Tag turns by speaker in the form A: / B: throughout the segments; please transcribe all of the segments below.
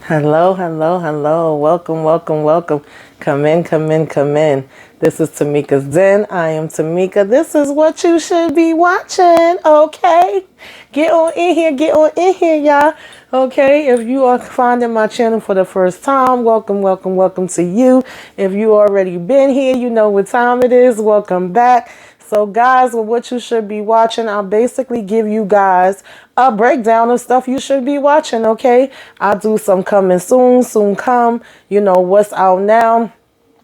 A: Hello, hello, hello. Welcome, welcome, welcome. Come in, come in, come in. This is Tamika's Den. I am Tamika. This is what you should be watching, okay? Get on in here, y'all. Okay, if you are finding my channel for the first time, welcome, welcome, welcome to you. If you already been here, you know what time it is. Welcome back. So guys, with what you should be watching, I'll basically give you guys a breakdown of stuff you should be watching, okay? I'll do some coming soon, soon come, you know, what's out now.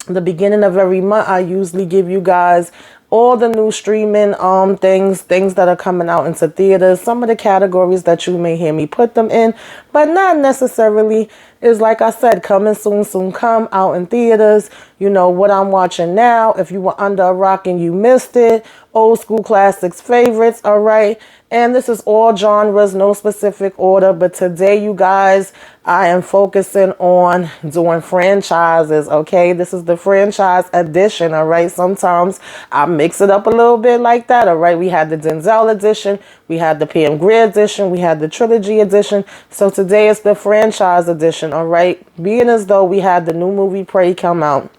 A: The beginning of every month, I usually give you guys all the new streaming things that are coming out into theaters, some of the categories that you may hear me put them in, but not necessarily. Is like I said, coming soon, soon come out in theaters. You know what I'm watching now. If you were under a rock and you missed it, old school classics, favorites, all right. And this is all genres, no specific order. But today, you guys, I am focusing on doing franchises, okay? This is the franchise edition, all right? Sometimes I mix it up a little bit like that, all right? We had the Denzel edition. We had the Pam Grier edition. We had the trilogy edition. So today is the franchise edition, all right? Being as though we had the new movie Prey come out,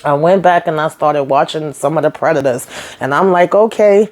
A: I went back and I started watching some of the Predators. And I'm like, okay,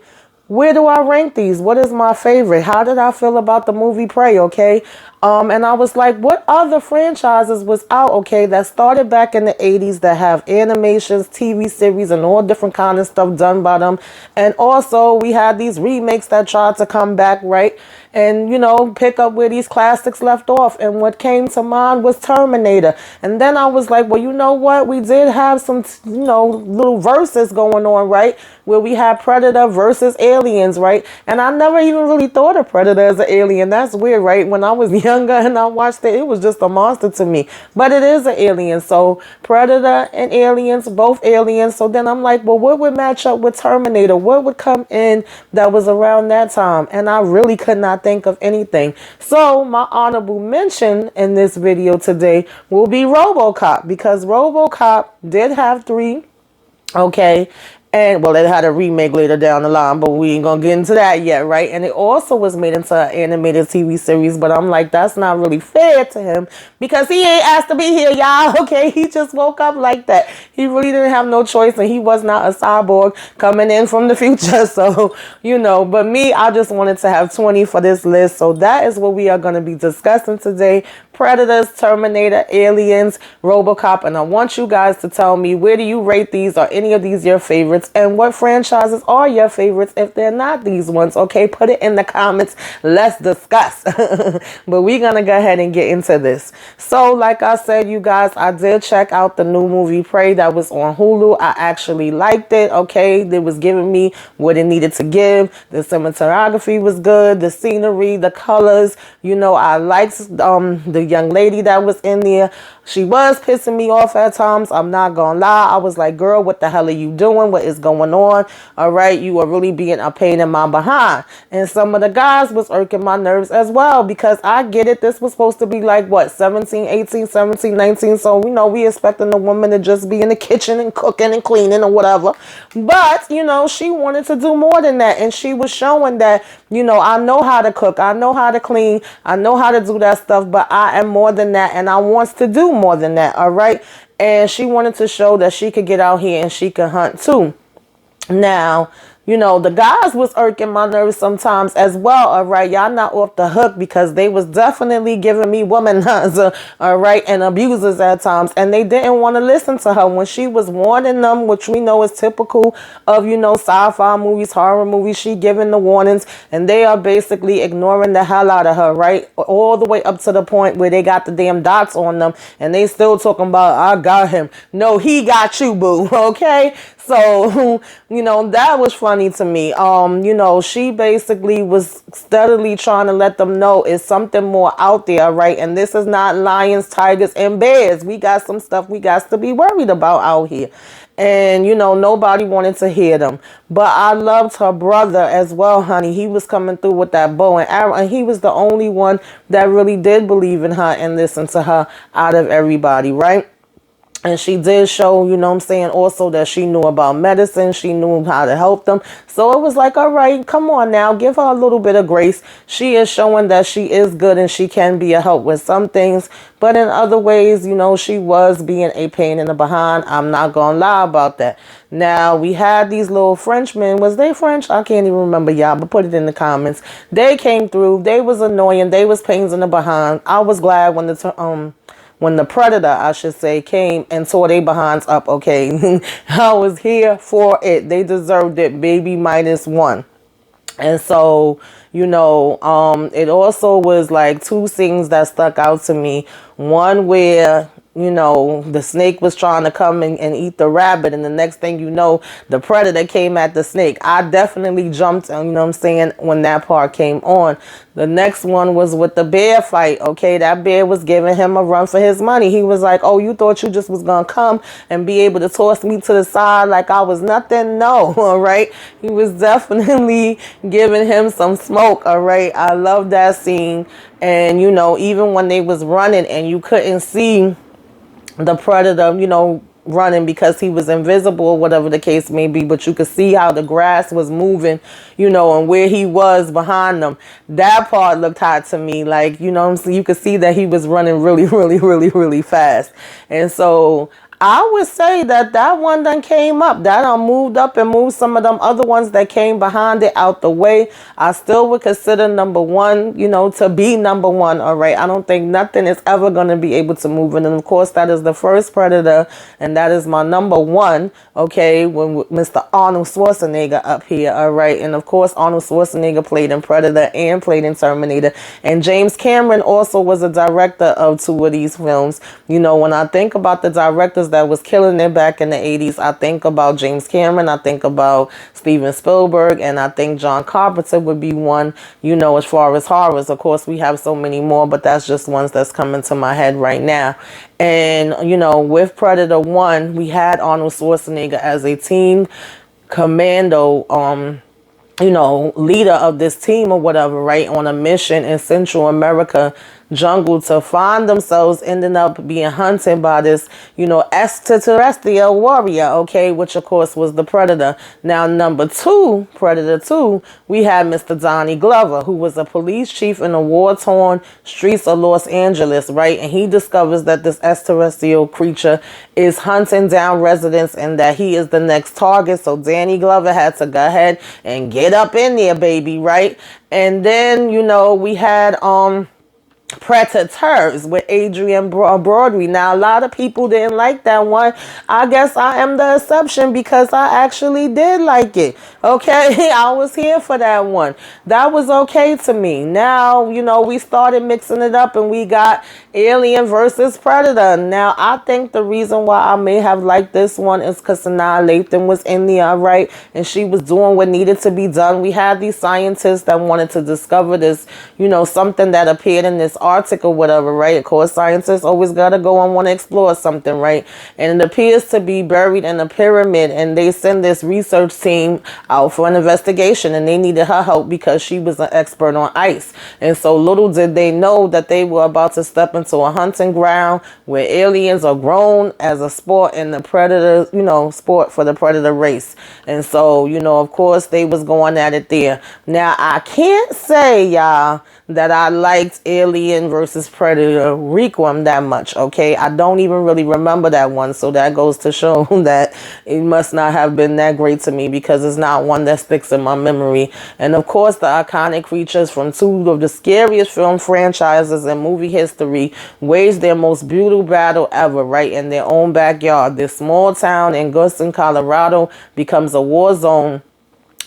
A: where do I rank these? What is my favorite? How did I feel about the movie Prey, okay? And I was like, what other franchises was out, okay, that started back in the 80s that have animations, TV series, and all different kind of stuff done by them. And also, we had these remakes that tried to come back, right? And, you know, pick up where these classics left off. And what came to mind was Terminator. And then I was like, well, you know what? We did have some, you know, little verses going on, right? Where we had Predator versus aliens, right? And I never even really thought of Predator as an alien. That's weird, right? When I was younger and I watched it, it was just a monster to me. But it is an alien. So Predator and aliens, both aliens. So then I'm like, well, what would match up with Terminator? What would come in that was around that time? And I really could not think of anything. So my honorable mention in this video today will be Robocop, because Robocop did have 3, okay? And, well, it had a remake later down the line, but we ain't gonna get into that yet, right? And it also was made into an animated TV series, but I'm like, that's not really fair to him because he ain't asked to be here, y'all, okay? He just woke up like that. He really didn't have no choice, and he was not a cyborg coming in from the future, so, you know. But me, I just wanted to have 20 for this list, so that is what we are gonna be discussing today. Predators, Terminator, Aliens, Robocop, and I want you guys to tell me, where do you rate these? Are any of these your favorites? And what franchises are your favorites if they're not these ones? Okay, put it in the comments. Let's discuss. But we're going to go ahead and get into this. So, like I said, you guys, I did check out the new movie Prey that was on Hulu. I actually liked it, okay? It was giving me what it needed to give. The cinematography was good. The scenery, the colors, you know, I liked the young lady that was in there. She was pissing me off at times. I'm not gonna lie. I was like, girl, what the hell are you doing? What is going on? All right, you are really being a pain in my behind. And some of the guys was irking my nerves as well, because I get it. This was supposed to be like, what, 17, 18, 17, 19. So, you know, we expecting the woman to just be in the kitchen and cooking and cleaning or whatever. But, you know, she wanted to do more than that. And she was showing that, you know, I know how to cook. I know how to clean. I know how to do that stuff. But I am more than that. And I wants to do more than that. All right. And she wanted to show that she could get out here and she could hunt too. Now, you know, the guys was irking my nerves sometimes as well, all right? Y'all not off the hook, because they was definitely giving me womanizer, all right, and abusers at times. And they didn't want to listen to her when she was warning them, which we know is typical of, you know, sci-fi movies, horror movies. She giving the warnings, and they are basically ignoring the hell out of her, right? All the way up to the point where they got the damn dots on them, and they still talking about, I got him. No, he got you, boo, okay? So, you know, that was funny to me. You know, she basically was steadily trying to let them know it's something more out there, right? And this is not lions, tigers, and bears. We got some stuff we got to be worried about out here. And, you know, nobody wanted to hear them. But I loved her brother as well, honey. He was coming through with that bow and arrow. And he was the only one that really did believe in her and listen to her out of everybody, right? And she did show, you know what I'm saying, also that she knew about medicine. She knew how to help them. So it was like, all right, come on now, give her a little bit of grace. She is showing that she is good and she can be a help with some things. But in other ways, you know, she was being a pain in the behind. I'm not going to lie about that. Now, we had these little Frenchmen. Was they French? I can't even remember, y'all, but put it in the comments. They came through. They was annoying. They was pains in the behind. I was glad when the Predator, I should say, came and tore their behinds up, okay? I was here for it. They deserved it, baby, -1. And so, you know, it also was like two things that stuck out to me. One where, you know, the snake was trying to come and eat the rabbit, and the next thing you know, the predator came at the snake. I definitely jumped, you know what I'm saying, when that part came on. The next one was with the bear fight, okay? That bear was giving him a run for his money. He was like, oh, you thought you just was going to come and be able to toss me to the side like I was nothing? No, all right? He was definitely giving him some smoke, all right? I love that scene. And, you know, even when they was running and you couldn't see the predator, you know, running because he was invisible or whatever the case may be, but you could see how the grass was moving, you know, and where he was behind them. That part looked hot to me. Like, you know what I'm saying? You could see that he was running really, really, really, really fast. And so I would say that that one done came up. That done moved up and moved some of them other ones that came behind it out the way. I still would consider #1, you know, to be #1, all right? I don't think nothing is ever going to be able to move it. And, of course, that is the first Predator, and that is my #1, okay, when Mr. Arnold Schwarzenegger up here, all right? And, of course, Arnold Schwarzenegger played in Predator and played in Terminator. And James Cameron also was a director of 2 of these films. You know, when I think about the directors that was killing it back in the 80s, I think about James Cameron, I think about Steven Spielberg, and I think John Carpenter would be one, you know, as far as horrors. Of course, we have so many more, but that's just ones that's coming to my head right now. And, you know, with Predator 1, we had Arnold Schwarzenegger as a team commando, you know, leader of this team or whatever, right, on a mission in Central America jungle to find themselves ending up being hunted by this, you know, extraterrestrial warrior, okay, which of course was the Predator. Now, #2, Predator 2, we had Mr. Donnie Glover, who was a police chief in the war-torn streets of Los Angeles, right, and he discovers that this extraterrestrial creature is hunting down residents and that he is the next target. So Danny Glover had to go ahead and get up in there, baby, right? And then, you know, we had Predators with Adrian Brody. Now, a lot of people didn't like that one. I guess I am the exception because I actually did like it. Okay, I was here for that one. That was okay to me. Now, you know, we started mixing it up and we got Alien versus Predator. Now, I think the reason why I may have liked this one is because Sanaa Lathan was in there, right? And she was doing what needed to be done. We had these scientists that wanted to discover this, you know, something that appeared in this Arctic or whatever, right? Of course, scientists always got to go and want to explore something, right? And it appears to be buried in a pyramid, and they send this research team out for an investigation, and they needed her help because she was an expert on ice. And so little did they know that they were about to step into a hunting ground where aliens are grown as a sport in the predator, you know, sport for the predator race. And so, you know, of course, they was going at it there. Now, I can't say, y'all, that I liked Alien versus Predator Requiem that much, okay? I don't even really remember that one, so that goes to show that it must not have been that great to me because it's not one that sticks in my memory. And of course, the iconic creatures from 2 of the scariest film franchises in movie history waged their most brutal battle ever, right, in their own backyard. This small town in Guston, Colorado becomes a war zone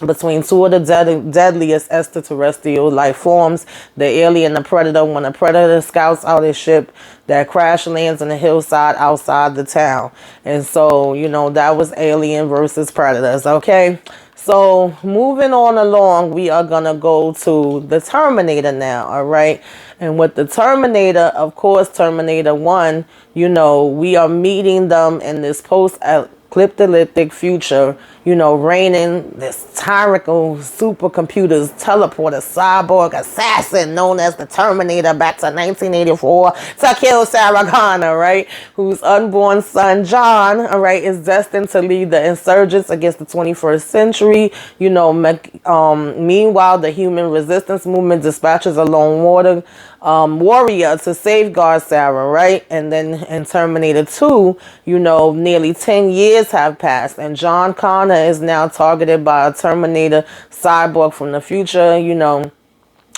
A: between 2 of the deadliest extraterrestrial life forms, the alien and the predator, when a predator scouts out his ship that crash lands on the hillside outside the town. And so, you know, that was Alien versus Predators, okay? So, moving on along, we are going to go to the Terminator now, all right? And with the Terminator, of course, Terminator 1, you know, we are meeting them in this post-apocalyptic future, reigning this tyrannical supercomputers, teleporter, cyborg, assassin known as the Terminator back to 1984 to kill Sarah Connor, right? Whose unborn son, John, all right, is destined to lead the insurgents against the 21st century. Meanwhile, the human resistance movement dispatches a lone warrior to safeguard Sarah, right? And then in Terminator 2, nearly 10 years have passed, and John Connor is now targeted by a Terminator cyborg from the future.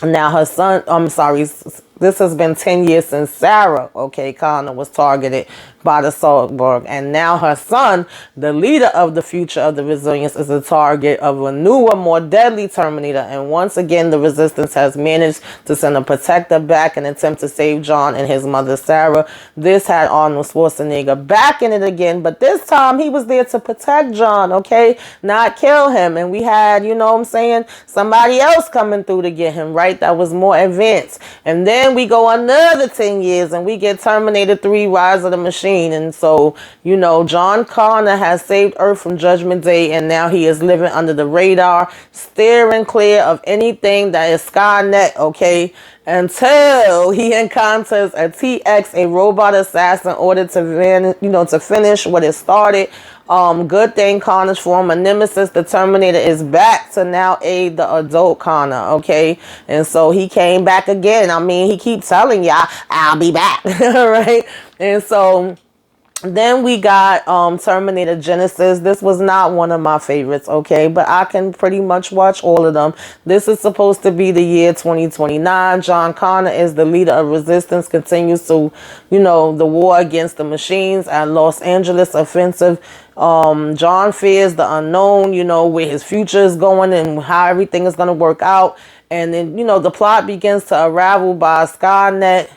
A: Now her son, this has been 10 years since Sarah, Connor was targeted by the cyborg, and now her son, the leader of the future of the resilience, is a target of a newer, more deadly Terminator. And once again, the resistance has managed to send a protector back in an attempt to save John and his mother Sarah. This had Arnold Schwarzenegger back in it again, but this time he was there to protect John, not kill him. And we had, somebody else coming through to get him, right? That was more advanced. And then we go another 10 years and we get Terminator 3, Rise of the Machine. And so, John Connor has saved Earth from Judgment Day, and now he is living under the radar, steering clear of anything that is Skynet, until he encounters a TX, a robot assassin, ordered to finish what it started. Good thing Connor's former nemesis, the Terminator, is back to now aid the adult Connor, And so he came back again. He keeps telling y'all, I'll be back, right? And so then we got Terminator Genesis. This was not one of my favorites, but I can pretty much watch all of them. This is supposed to be the year 2029. John Connor is the leader of resistance, continues to, the war against the machines at Los Angeles offensive. John fears the unknown, where his future is going and how everything is going to work out. And then, the plot begins to unravel by Skynet,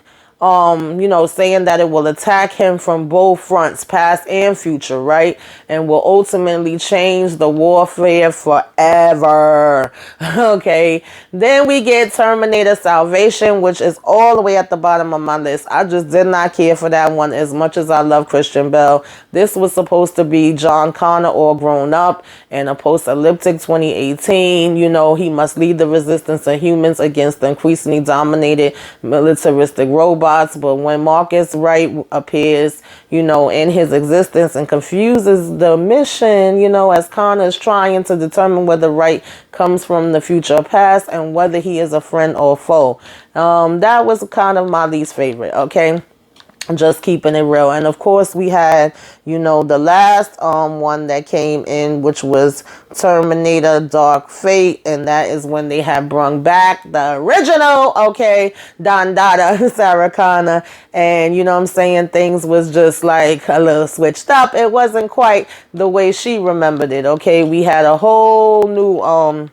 A: saying that it will attack him from both fronts, past and future, right? And will ultimately change the warfare forever. Then we get Terminator Salvation, which is all the way at the bottom of my list. I just did not care for that one as much as I love Christian Bale. This was supposed to be John Connor all grown up in a post-apocalyptic 2018. He must lead the resistance of humans against the increasingly dominated militaristic robots. But when Marcus Wright appears, in his existence and confuses the mission, as Connor is trying to determine whether Wright comes from the future or past and whether he is a friend or foe. That was kind of my least favorite, Just keeping it real. And of course we had, the last one that came in, which was Terminator Dark Fate. And that is when they had brung back the original, Don Dada, Sarah Connor. And things was just like a little switched up. It wasn't quite the way she remembered it, We had a whole new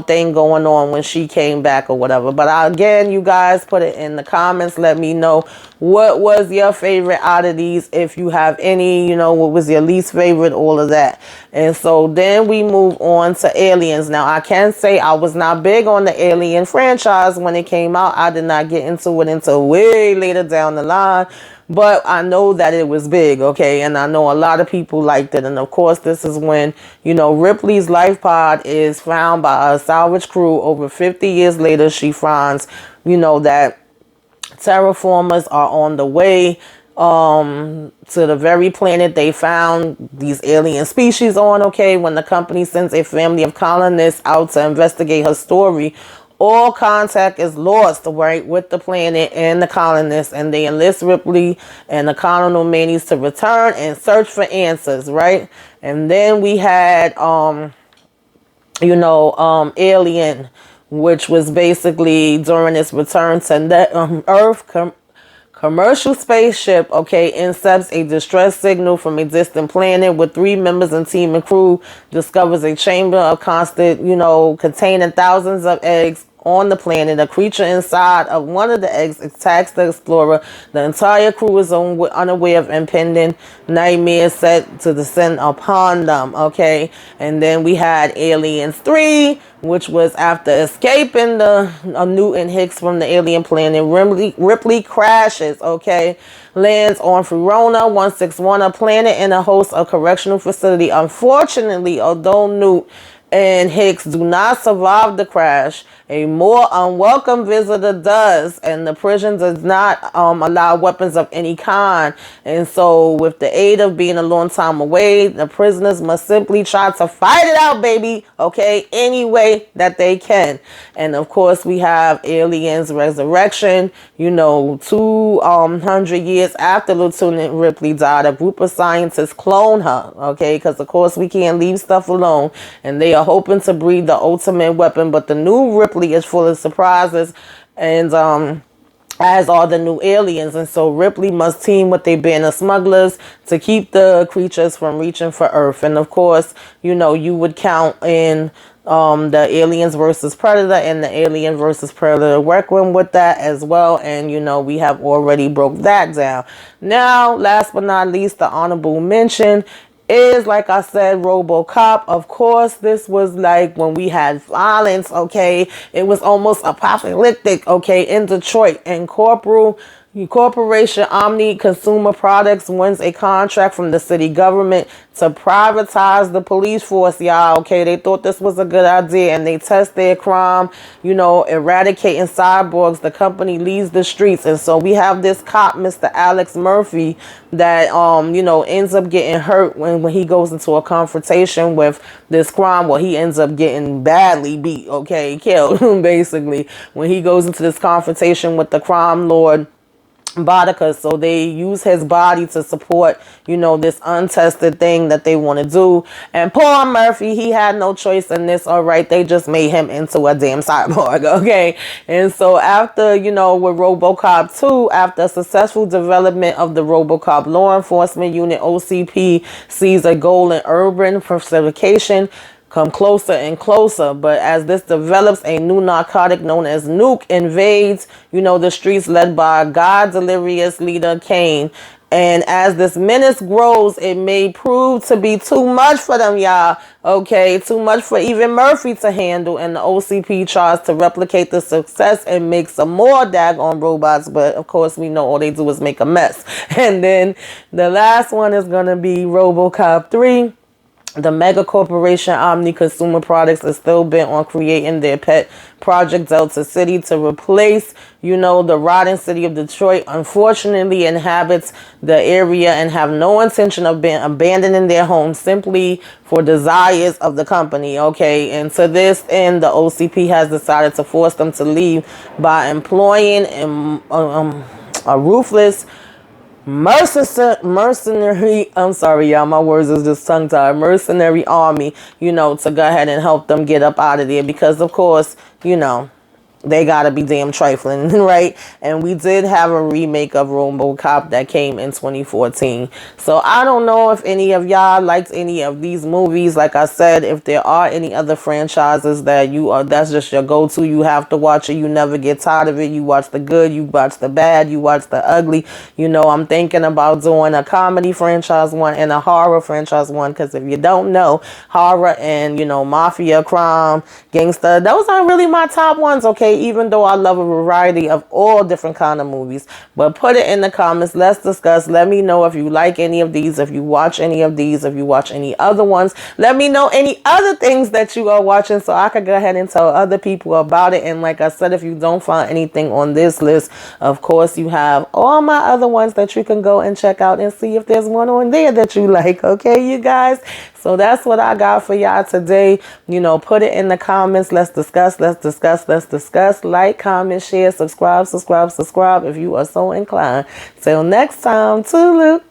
A: thing going on when she came back or whatever. But again, you guys put it in the comments. Let me know what was your favorite out of these. If you have any, what was your least favorite, all of that. And so then we move on to Aliens. Now, I can say I was not big on the Alien franchise when it came out. I did not get into it until way later down the line. But I know that it was big, and I know a lot of people liked it. And of course, this is when, Ripley's life pod is found by a salvage crew. Over 50 years later, she finds, that terraformers are on the way to the very planet they found these alien species on, when the company sends a family of colonists out to investigate her story. All contact is lost, right, with the planet and the colonists, and they enlist Ripley and the colonial manies to return and search for answers, right? And then we had, Alien, which was basically during its return to Earth, commercial spaceship, intercepts a distress signal from a distant planet with 3 members and team and crew, discovers a chamber of constant, containing thousands of eggs on the planet. A creature inside of one of the eggs attacks the explorer. The entire crew is unaware of impending nightmares set to descend upon them. Okay, and then we had Aliens 3, which was after escaping the Newton Hicks from the alien planet. Ripley crashes, okay, lands on Furona 161, a planet and a host of correctional facility. Unfortunately, although Newt and Hicks do not survive the crash, a more unwelcome visitor does, and the prison does not allow weapons of any kind. And so, with the aid of being a long time away, the prisoners must simply try to fight it out, baby, okay, any way that they can. And of course, we have Aliens Resurrection. You know, 200 years after Lieutenant Ripley died, a group of scientists clone her, okay, because of course we can't leave stuff alone, and they are hoping to breed the ultimate weapon. But the new Ripley is full of surprises, and as are the new aliens. And so Ripley must team with a band of smugglers to keep the creatures from reaching for Earth. And of course, you know, you would count in the Aliens versus Predator and the Alien versus Predator Requiem with that as well. And you know, we have already broke that down. Now, last but not least, the honorable mention is, like I said, Robocop. Of course, this was like when we had violence, okay? It was almost apocalyptic, okay, in Detroit. And Corporation Omni Consumer Products wins a contract from the city government to privatize the police force, y'all, okay? They thought this was a good idea, and they test their crime, you know, eradicating cyborgs. The company leaves the streets, and so we have this cop, Mr. Alex Murphy, that, you know, ends up getting hurt when he goes into a confrontation with this crime. Well, he ends up getting badly beat, okay, killed, basically, when he goes into this confrontation with the crime lord, Bodica. So they use his body to support, you know, this untested thing that they want to do. And poor Murphy, he had no choice in this. All right, they just made him into a damn cyborg, okay? And so after, you know, with Robocop 2, after successful development of the Robocop law enforcement unit, OCP sees a goal in urban pacification come closer and closer. But as this develops, a new narcotic known as nuke invades, you know, the streets, led by God delirious leader Kane. And as this menace grows, it may prove to be too much for them, y'all. Okay, too much for even Murphy to handle. And the OCP tries to replicate the success and make some more daggone robots. But of course, we know all they do is make a mess. And then the last one is going to be Robocop 3. The mega corporation Omni Consumer Products is still bent on creating their pet project Delta City to replace, you know, the rotting city of Detroit. Unfortunately, inhabits the area and have no intention of abandoning their home simply for desires of the company. Okay, and to this end, the OCP has decided to force them to leave by employing a ruthless mercenary, I'm sorry, y'all, my words is just tongue-tied, mercenary army, you know, to go ahead and help them get up out of there, because of course, you know, they gotta be damn trifling, right? And we did have a remake of Robocop that came in 2014. So I don't know if any of y'all liked any of these movies. Like I said, if there are any other franchises that that's just your go-to, you have to watch it. You never get tired of it. You watch the good, you watch the bad, you watch the ugly. You know, I'm thinking about doing a comedy franchise one and a horror franchise one, because if you don't know, horror and, you know, mafia, crime, gangster, those aren't really my top ones, okay? Even though I love a variety of all different kind of movies. But put it in the comments. Let's discuss. Let me know if you like any of these, if you watch any of these, if you watch any other ones. Let me know any other things that you are watching so I could go ahead and tell other people about it. And like I said, if you don't find anything on this list, of course, you have all my other ones that you can go and check out and see if there's one on there that you like. Okay, you guys? So that's what I got for y'all today. You know, put it in the comments. Let's discuss. Let's discuss. Let's discuss. Like, comment, share, subscribe if you are so inclined. Till next time, toodaloo.